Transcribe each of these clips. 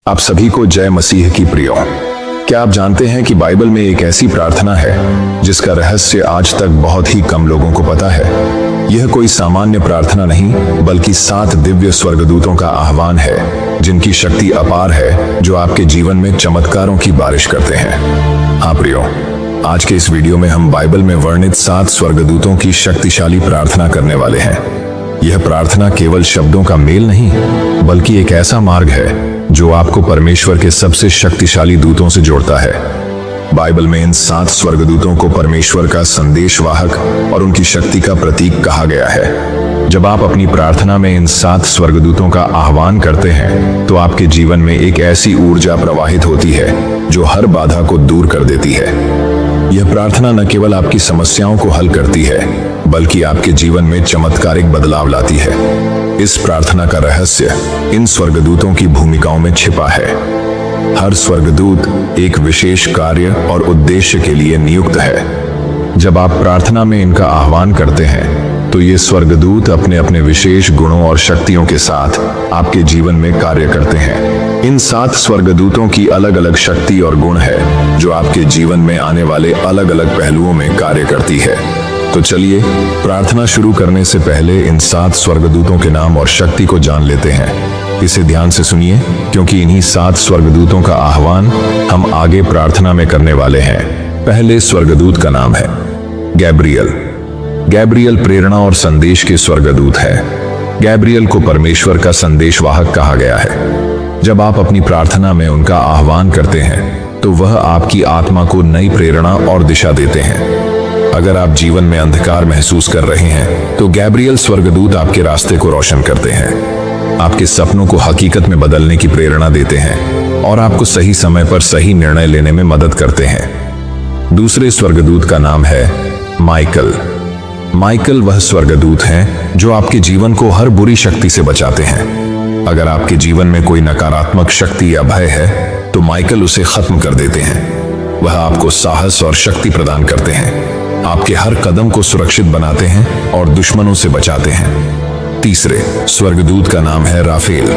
आप सभी को जय मसीह की प्रियो। क्या आप जानते हैं कि बाइबल में एक ऐसी प्रार्थना है जिसका रहस्य आज तक बहुत ही कम लोगों को पता है। यह कोई सामान्य प्रार्थना नहीं बल्कि 7 दिव्य स्वर्गदूतों का आह्वान है जिनकी शक्ति अपार है, जो आपके जीवन में चमत्कारों की बारिश करते हैं। हाँ प्रियो, आज के इस वीडियो में हम बाइबल में वर्णित 7 स्वर्गदूतों की शक्तिशाली प्रार्थना करने वाले हैं। यह प्रार्थना केवल शब्दों का मेल नहीं बल्कि एक ऐसा मार्ग है जो आपको परमेश्वर के सबसे शक्तिशाली दूतों से जोड़ता है। बाइबल में इन 7 स्वर्गदूतों को परमेश्वर का संदेशवाहक और उनकी शक्ति का प्रतीक कहा गया है। जब आप अपनी प्रार्थना में इन 7 स्वर्गदूतों का आह्वान करते हैं तो आपके जीवन में एक ऐसी ऊर्जा प्रवाहित होती है जो हर बाधा को दूर कर देती है। यह प्रार्थना न केवल आपकी समस्याओं को हल करती है बल्कि आपके जीवन में चमत्कारिक बदलाव लाती है। इस प्रार्थना का रहस्य इन स्वर्गदूतों की भूमिकाओं में छिपा है। हर स्वर्गदूत एक विशेष कार्य और उद्देश्य के लिए नियुक्त है। जब आप प्रार्थना में इनका आह्वान करते हैं तो ये स्वर्गदूत अपने अपने विशेष गुणों और शक्तियों के साथ आपके जीवन में कार्य करते हैं। इन 7 स्वर्गदूतों की अलग अलग शक्ति और गुण है जो आपके जीवन में आने वाले अलग अलग पहलुओं में कार्य करती है। तो चलिए प्रार्थना शुरू करने से पहले इन 7 स्वर्गदूतों के नाम और शक्ति को जान लेते हैं। इसे ध्यान से सुनिए क्योंकि इन्हीं 7 स्वर्गदूतों का आह्वान हम आगे प्रार्थना में करने वाले हैं। पहले स्वर्गदूत का नाम है गैब्रियल। गैब्रियल प्रेरणा और संदेश के स्वर्गदूत है। गैब्रियल को परमेश्वर का संदेशवाहक कहा गया है। जब आप अपनी प्रार्थना में उनका आह्वान करते हैं तो वह आपकी आत्मा को नई प्रेरणा और दिशा देते हैं। अगर आप जीवन में अंधकार महसूस कर रहे हैं तो गैब्रियल स्वर्गदूत आपके रास्ते को रोशन करते हैं, आपके सपनों को हकीकत में बदलने की प्रेरणा देते हैं और आपको सही समय पर सही निर्णय लेने में मदद करते हैं। दूसरे स्वर्गदूत का नाम है माइकल। माइकल वह स्वर्गदूत हैं जो आपके जीवन को हर बुरी शक्ति से बचाते हैं। अगर आपके जीवन में कोई नकारात्मक शक्ति या भय है तो माइकल उसे खत्म कर देते हैं। वह आपको साहस और शक्ति प्रदान करते हैं, आपके हर कदम को सुरक्षित बनाते हैं और दुश्मनों से बचाते हैं। तीसरे स्वर्गदूत का नाम है राफेल।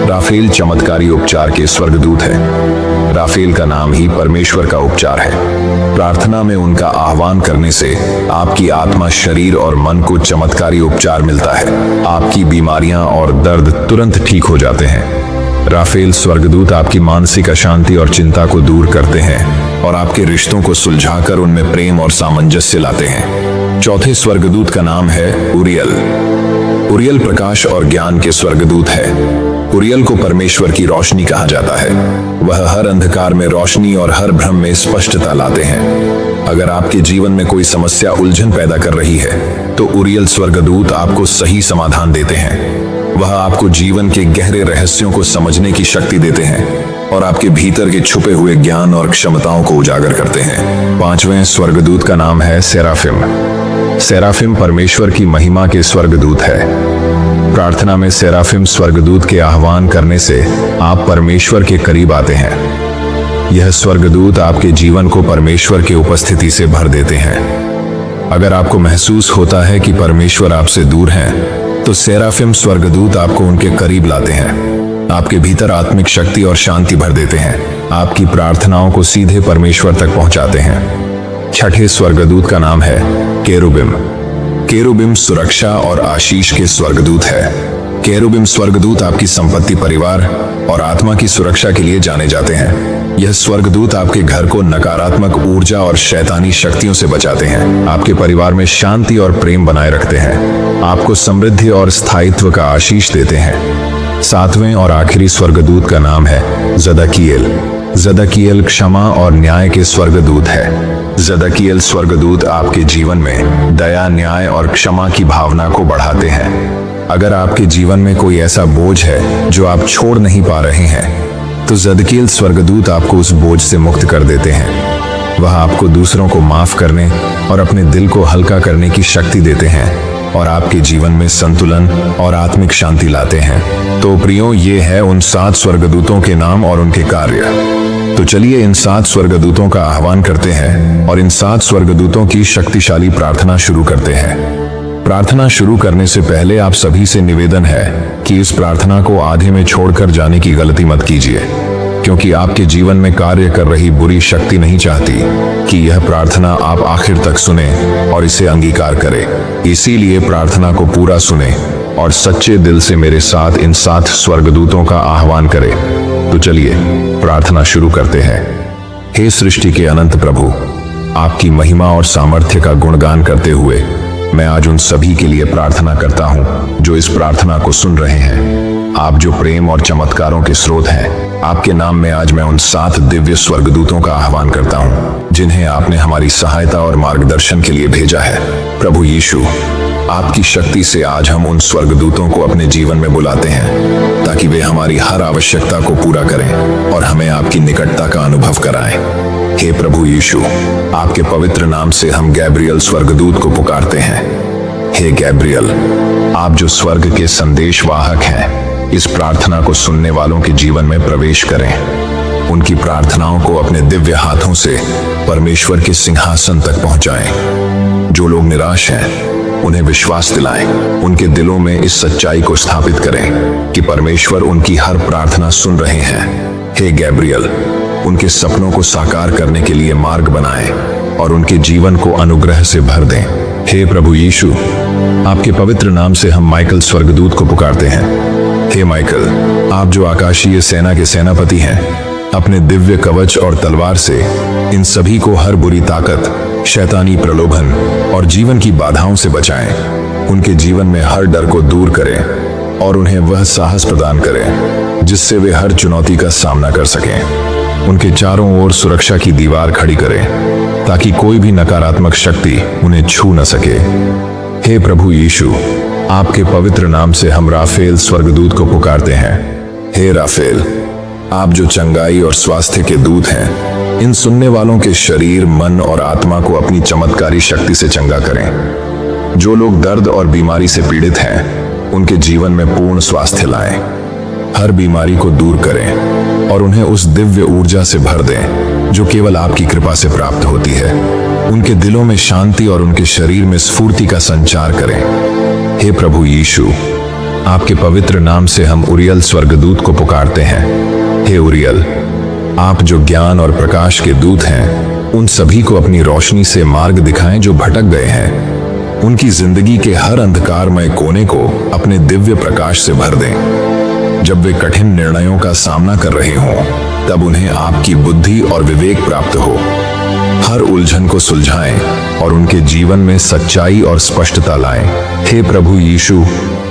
राफेल चमत्कारी उपचार के स्वर्गदूत है। राफेल का नाम ही परमेश्वर का उपचार है। प्रार्थना में उनका आह्वान करने से आपकी आत्मा, शरीर और मन को चमत्कारी उपचार मिलता है। आपकी बीमारियां और दर्द तुरंत ठीक हो जाते हैं। राफेल स्वर्गदूत आपकी मानसिक अशांति और चिंता को दूर करते हैं और आपके रिश्तों को सुलझाकर उनमें प्रेम और सामंजस्य लाते हैं। चौथे स्वर्गदूत का नाम है उरियल। उरियल प्रकाश और ज्ञान के स्वर्गदूत है। उरियल को परमेश्वर की रोशनी कहा जाता है। वह हर अंधकार में रोशनी और हर भ्रम में स्पष्टता लाते हैं। अगर आपके जीवन में कोई समस्या उलझन पैदा कर रही है तो उरियल स्वर्गदूत आपको सही समाधान देते हैं। वह आपको जीवन के गहरे रहस्यों को समझने की शक्ति देते हैं और आपके भीतर के छुपे हुए ज्ञान और क्षमताओं को उजागर करते हैं। 5वें स्वर्गदूत का नाम है सेराफिम। सेराफिम परमेश्वर की महिमा के स्वर्गदूत है। प्रार्थना में सेराफिम स्वर्गदूत के आह्वान करने से आप परमेश्वर के करीब आते हैं। यह स्वर्गदूत आपके जीवन को परमेश्वर की उपस्थिति से भर देते हैं। अगर आपको महसूस होता है कि परमेश्वर आपसे दूर हैं तो सेराफिम स्वर्गदूत आपको उनके करीब लाते हैं, आपके भीतर आत्मिक शक्ति और शांति भर देते हैं, आपकी प्रार्थनाओं को सीधे परमेश्वर तक पहुंचाते हैं। 6ठे स्वर्गदूत का नाम है केरुबिम। केरुबिम सुरक्षा और आशीष के स्वर्गदूत है। केरुबिम स्वर्गदूत आपकी संपत्ति, परिवार और आत्मा की सुरक्षा के लिए जाने जाते हैं। यह स्वर्गदूत आपके घर को नकारात्मक ऊर्जा और शैतानी शक्तियों से बचाते हैं, आपके परिवार में शांति और प्रेम बनाए रखते हैं, आपको समृद्धि और स्थायित्व का आशीष देते हैं। 7वें और आखिरी स्वर्गदूत का नाम है जदकिएल। जदकिएल क्षमा और न्याय के स्वर्गदूत है। जदकिएल स्वर्गदूत आपके जीवन में दया, न्याय और क्षमा की भावना को बढ़ाते हैं। अगर आपके जीवन में कोई ऐसा बोझ है जो आप छोड़ नहीं पा रहे हैं तो जदकिएल स्वर्गदूत आपको उस बोझ से मुक्त कर देते हैं। वह आपको दूसरों को माफ करने और अपने दिल को हल्का करने की शक्ति देते हैं और आपके जीवन में संतुलन और आत्मिक शांति लाते हैं। तो प्रियो, ये है उन 7 स्वर्गदूतों के नाम और उनके कार्य। तो चलिए इन 7 स्वर्गदूतों का आह्वान करते हैं और इन 7 स्वर्गदूतों की शक्तिशाली प्रार्थना शुरू करते हैं। प्रार्थना शुरू करने से पहले आप सभी से निवेदन है कि इस प्रार्थना को आधे में छोड़कर जाने की गलती मत कीजिए, क्योंकि आपके जीवन में कार्य कर रही बुरी शक्ति नहीं चाहती कि यह प्रार्थना आप आखिर तक सुने और इसे अंगीकार करें। इसीलिए प्रार्थना को पूरा सुने और सच्चे दिल से मेरे साथ इन 7 स्वर्गदूतों का आह्वान करें। तो चलिए प्रार्थना शुरू करते हैं। हे सृष्टि के अनंत प्रभु, आपकी महिमा और सामर्थ्य का गुणगान करते हुए मैं आज उन सभी के लिए प्रार्थना करता हूं जो इस प्रार्थना को सुन रहे हैं। आप जो प्रेम और चमत्कारों के स्रोत हैं, आपके नाम में आज मैं उन 7 दिव्य स्वर्गदूतों का आह्वान करता हूं जिन्हें आपने हमारी सहायता और मार्गदर्शन के लिए भेजा है। प्रभु यीशु, आपकी शक्ति से आज हम उन स्वर्गदूतों को अपने जीवन में बुलाते हैं ताकि वे हमारी हर आवश्यकता को पूरा करें और हमें आपकी निकटता का अनुभव कराएं। हे प्रभु यीशु, आपके पवित्र नाम से हम गैब्रियल स्वर्गदूत को पुकारते हैं। हे गैब्रियल, आप जो स्वर्ग के संदेशवाहक हैं, इस प्रार्थना को सुनने वालों के जीवन में प्रवेश करें। उनकी प्रार्थनाओं को अपने दिव्य हाथों से परमेश्वर के सिंहासन तक पहुंचाएं। जो लोग निराश हैं, उन्हें विश्वास दिलाएं। उनके दिलों में इस सच्चाई को स्थापित करें कि परमेश्वर उनकी हर प्रार्थना सुन रहे हैं। हे गैब्रियल, उनके सपनों को साकार करने के लिए मार्ग बनाएं और उनके जीवन को अनुग्रह से भर दें। हे प्रभु यीशु, आपके पवित्र नाम से हम माइकल स्वर्गदूत को पुकारते हैं। हे माइकल, आप जो आकाशीय सेना के सेनापति हैं, अपने दिव्य कवच और तलवार से इन सभी को हर बुरी ताकत, शैतानी प्रलोभन और जीवन की बाधाओं से बचाएं। उनके जीवन में हर डर को दूर करें और उन्हें वह साहस प्रदान करें जिससे वे हर चुनौती का सामना कर सकें। उनके चारों ओर सुरक्षा की दीवार खड़ी करें ताकि कोई भी नकारात्मक शक्ति उन्हें छू न सके। हे प्रभु यीशु, आपके पवित्र नाम से हम राफेल स्वर्गदूत को पुकारते हैं। हे राफेल, आप जो चंगाई और स्वास्थ्य के दूत हैं, इन सुनने वालों के शरीर, मन और आत्मा को अपनी चमत्कारी शक्ति से चंगा करें। जो लोग दर्द और बीमारी से पीड़ित हैं, उनके जीवन में पूर्ण स्वास्थ्य लाएं। हर बीमारी को दूर करें और उन्हें उस दिव्य ऊर्जा से भर दें जो केवल आपकी कृपा से प्राप्त होती है। उनके दिलों में शांति और उनके शरीर में स्फूर्ति का संचार करें। हे प्रभु यीशु, आपके पवित्र नाम से हम उरियल स्वर्गदूत को पुकारते हैं। हे उरियल, आप जो ज्ञान और प्रकाश के दूत हैं, उन सभी को अपनी रोशनी से मार्ग दिखाएं जो भटक गए हैं। उनकी जिंदगी के हर अंधकारमय कोने को अपने दिव्य प्रकाश से भर दें। जब वे कठिन निर्णयों का सामना कर रहे हों, तब उन्हें आपकी बुद्धि और विवेक प्राप्त हो। हर उलझन को सुलझाएं और उनके जीवन में सच्चाई और स्पष्टता लाएं। हे प्रभु यीशु,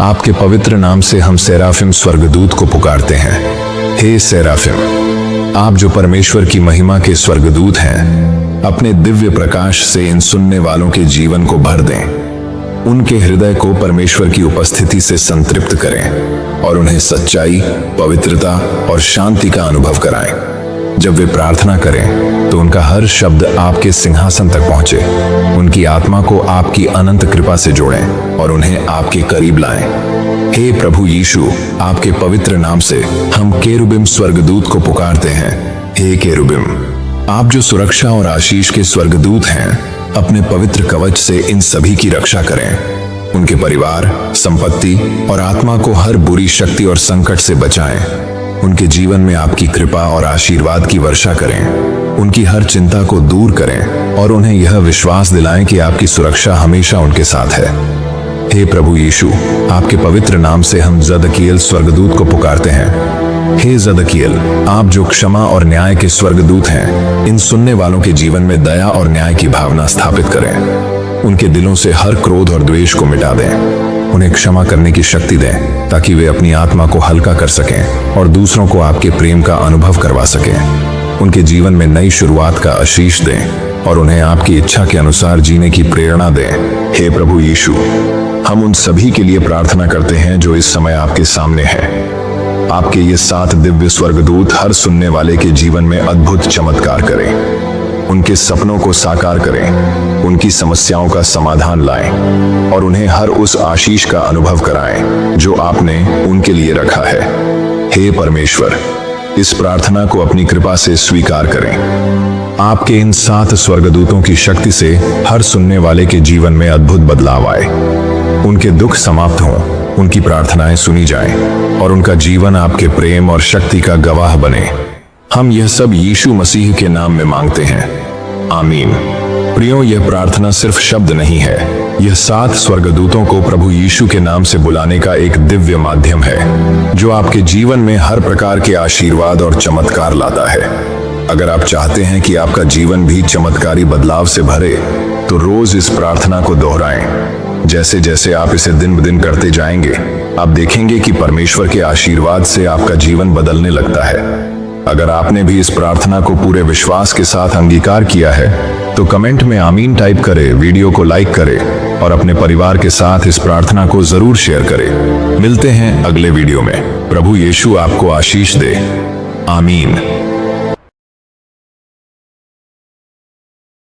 आपके पवित्र नाम से हम सेराफिम स्वर्गदूत को पुकारते हैं। हे सेराफिम, आप जो परमेश्वर की महिमा के स्वर्गदूत हैं, अपने दिव्य प्रकाश से इन सुनने वालों के जीवन को भर दें। उनके हृदय को परमेश्वर की उपस्थिति से संतृप्त करें और उन्हें सच्चाई, पवित्रता और शांति का अनुभव कराएं। जब वे प्रार्थना करें तो उनका हर शब्द आपके सिंहासन तक पहुंचे। उनकी आत्मा को आपकी अनंत कृपा से जोड़ें और उन्हें आपके करीब लाएं। हे प्रभु यीशु, आपके पवित्र नाम से हम केरुबिम स्वर्गदूत को पुकारते हैं। हे केरुबिम, आप जो सुरक्षा और आशीष के स्वर्गदूत हैं, अपने पवित्र कवच से इन सभी की रक्षा करें। उनके परिवार, संपत्ति और आत्मा को हर बुरी शक्ति और संकट से बचाएं। उनके जीवन में आपकी कृपा और आशीर्वाद की वर्षा करें। उनकी हर चिंता को दूर करें और उन्हें यह विश्वास दिलाएं कि आपकी सुरक्षा हमेशा उनके साथ है। हे प्रभु यीशु, आपके पवित्र नाम से हम जदकियल स्वर्गदूत को पुकारते हैं। हे जदकियल, आप जो क्षमा और न्याय के स्वर्गदूत हैं, इन सुनने वालों के जीवन में दया और न्याय की भावना स्थापित करें। उनके दिलों से हर क्रोध और द्वेष को मिटा दें। उन्हें क्षमा करने की शक्ति दें ताकि वे अपनी आत्मा को हल्का कर सकें और दूसरों को आपके प्रेम का अनुभव करवा सकें। उनके जीवन में नई शुरुआत का आशीष दें और उन्हें आपकी इच्छा के अनुसार जीने की प्रेरणा दें। हे प्रभु यीशु, हम उन सभी के लिए प्रार्थना करते हैं जो इस समय आपके सामने हैं। आपके ये 7 दिव्य स्वर्गदूत हर सुनने वाले के जीवन में अद्भुत चमत्कार करें। उनके सपनों को साकार करें, उनकी समस्याओं का समाधान लाएं और उन्हें हर उस आशीष का अनुभव कराएं जो आपने उनके लिए रखा है। हे परमेश्वर, इस प्रार्थना को अपनी कृपा से स्वीकार करें। आपके इन 7 स्वर्गदूतों की शक्ति से हर सुनने वाले के जीवन में अद्भुत बदलाव आए। उनके दुख समाप्त हों, उनकी प्रार्थनाएं सुनी जाएं और उनका जीवन आपके प्रेम और शक्ति का गवाह बने। हम यह सब यीशु मसीह के नाम में मांगते हैं, आमीन। प्रियो, यह प्रार्थना सिर्फ शब्द नहीं है, यह 7 स्वर्गदूतों को प्रभु यीशु के नाम से बुलाने का एक दिव्य माध्यम है, जो आपके जीवन में हर प्रकार के आशीर्वाद और चमत्कार लाता है। अगर आप चाहते हैं कि आपका जीवन भी चमत्कारी बदलाव से भरे, तो रोज इस प्रार्थना को दोहराएं। जैसे जैसे आप इसे दिन ब दिन करते जाएंगे, आप देखेंगे कि परमेश्वर के आशीर्वाद से आपका जीवन बदलने लगता है। अगर आपने भी इस प्रार्थना को पूरे विश्वास के साथ अंगीकार किया है, तो कमेंट में आमीन टाइप करें, वीडियो को लाइक करें और अपने परिवार के साथ इस प्रार्थना को जरूर शेयर करें। मिलते हैं अगले वीडियो में। प्रभु यीशु आपको आशीष दे, आमीन।